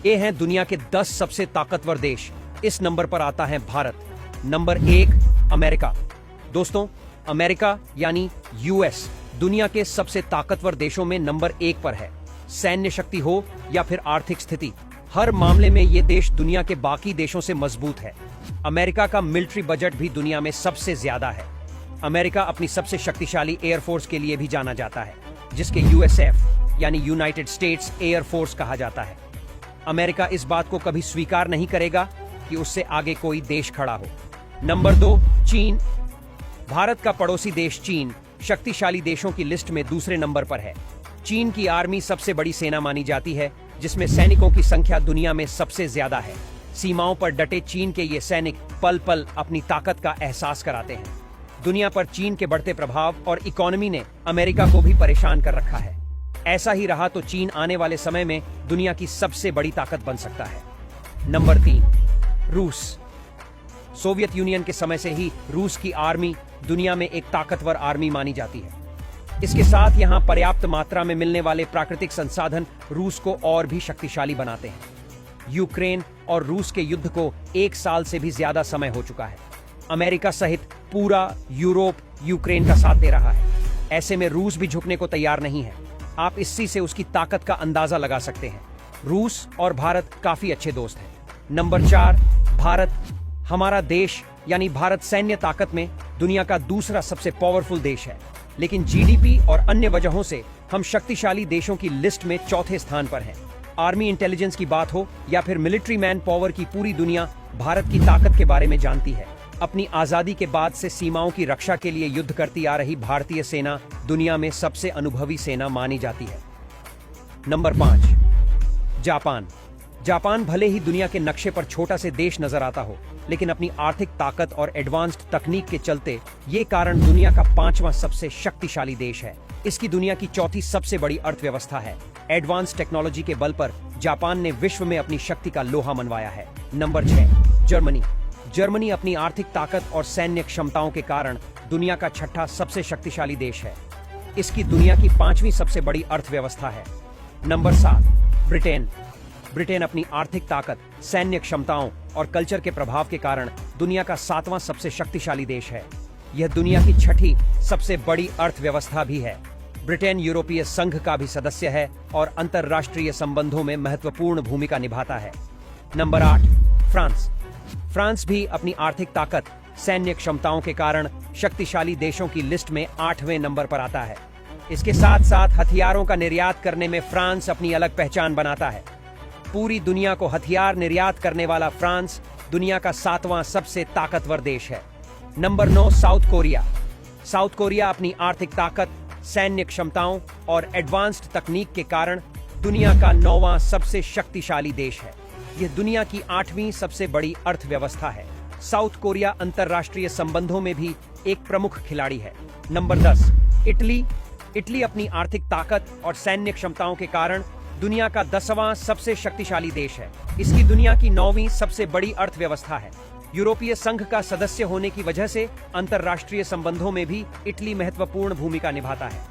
ये हैं दुनिया के 10 सबसे ताकतवर देश। इस नंबर पर आता है भारत। Number 1 America. दोस्तों, अमेरिका यानी यूएस दुनिया के सबसे ताकतवर देशों में नंबर 1 पर है। सैन्य शक्ति हो या फिर आर्थिक स्थिति, हर मामले में ये देश दुनिया के बाकी देशों से मजबूत है। अमेरिका का मिलिट्री बजट भी दुनिया में सबसे ज्यादा है। अमेरिका अपनी सबसे शक्तिशाली एयरफोर्स के लिए भी जाना जाता है, जिसके यूएसएफ यानी यूनाइटेड स्टेट्स एयर फोर्स कहा जाता है। अमेरिका इस बात को कभी स्वीकार नहीं करेगा कि उससे आगे कोई देश खड़ा हो। नंबर 2 चीन। भारत का पड़ोसी देश चीन शक्तिशाली देशों की लिस्ट में दूसरे नंबर पर है। चीन की आर्मी सबसे बड़ी सेना मानी जाती है, जिसमें सैनिकों की संख्या दुनिया में सबसे ज्यादा है। सीमाओं पर डटे चीन के ये सैनिक पल पल अपनी ताकत का एहसास कराते हैं। दुनिया पर चीन के बढ़ते प्रभाव और इकोनॉमी ने अमेरिका को भी परेशान कर रखा है। ऐसा ही रहा तो चीन आने वाले समय में दुनिया की सबसे बड़ी ताकत बन सकता है। नंबर 3 रूस। सोवियत यूनियन के समय से ही रूस की आर्मी दुनिया में एक ताकतवर आर्मी मानी जाती है। इसके साथ यहां पर्याप्त मात्रा में मिलने वाले प्राकृतिक संसाधन रूस को और भी शक्तिशाली बनाते हैं। यूक्रेन और रूस के युद्ध को 1 साल से भी ज्यादा समय हो चुका है। अमेरिका सहित पूरा यूरोप यूक्रेन का साथ दे रहा है। ऐसे में रूस भी झुकने को तैयार नहीं है। आप इसी से उसकी ताकत का अंदाजा लगा सकते हैं। रूस और भारत काफी अच्छे दोस्त हैं। नंबर 4 भारत। हमारा देश यानी भारत सैन्य ताकत में दुनिया का दूसरा सबसे पावरफुल देश है, लेकिन जीडीपी और अन्य वजहों से हम शक्तिशाली देशों की लिस्ट में चौथे स्थान पर हैं। आर्मी इंटेलिजेंस की बात हो या फिर मिलिट्री मैन पावर की, पूरी दुनिया भारत की ताकत के बारे में जानती है। अपनी आजादी के बाद से सीमाओं की रक्षा के लिए युद्ध करती आ रही भारतीय सेना दुनिया में सबसे अनुभवी सेना मानी जाती है। Number 5 Japan. जापान भले ही दुनिया के नक्शे पर छोटा से देश नजर आता हो, लेकिन अपनी आर्थिक ताकत और एडवांस्ड तकनीक के चलते ये कारण दुनिया का 5वां सबसे शक्तिशाली देश है। इसकी दुनिया की 4थी सबसे बड़ी अर्थव्यवस्था है। एडवांस टेक्नोलॉजी के बल पर जापान ने विश्व में अपनी शक्ति का लोहा मनवाया है। Number 6 Germany. जर्मनी अपनी आर्थिक ताकत और सैन्य क्षमताओं के कारण दुनिया का 6ठा सबसे शक्तिशाली देश है। इसकी दुनिया की 5वीं सबसे बड़ी अर्थव्यवस्था है। Number 7 Britain. ब्रिटेन अपनी आर्थिक ताकत, सैन्य क्षमताओं और कल्चर के प्रभाव के कारण दुनिया का 7वां सबसे शक्तिशाली देश है। यह दुनिया की 6ठी सबसे बड़ी अर्थव्यवस्था भी है। ब्रिटेन यूरोपीय संघ का भी सदस्य है और अंतर्राष्ट्रीय संबंधों में महत्वपूर्ण भूमिका निभाता है। Number 8 France. फ्रांस भी अपनी आर्थिक ताकत, सैन्य क्षमताओं के कारण शक्तिशाली देशों की लिस्ट में 8वें नंबर पर आता है। इसके साथ साथ हथियारों का निर्यात करने में फ्रांस अपनी अलग पहचान बनाता है। पूरी दुनिया को हथियार निर्यात करने वाला फ्रांस दुनिया का 7वां सबसे ताकतवर देश है। Number 9 south Korea. South Korea अपनी आर्थिक ताकत, सैन्य क्षमताओं और एडवांस्ड तकनीक के कारण दुनिया का 9वां सबसे शक्तिशाली देश है। यह दुनिया की 8वीं सबसे बड़ी अर्थव्यवस्था है। साउथ कोरिया अंतर्राष्ट्रीय संबंधों में भी एक प्रमुख खिलाड़ी है। Number 10 Italy. इटली अपनी आर्थिक ताकत और सैन्य क्षमताओं के कारण दुनिया का 10वां सबसे शक्तिशाली देश है। इसकी दुनिया की 9वीं सबसे बड़ी अर्थव्यवस्था है। यूरोपीय संघ का सदस्य होने की वजह से अंतर्राष्ट्रीय संबंधों में भी इटली महत्वपूर्ण भूमिका निभाता है।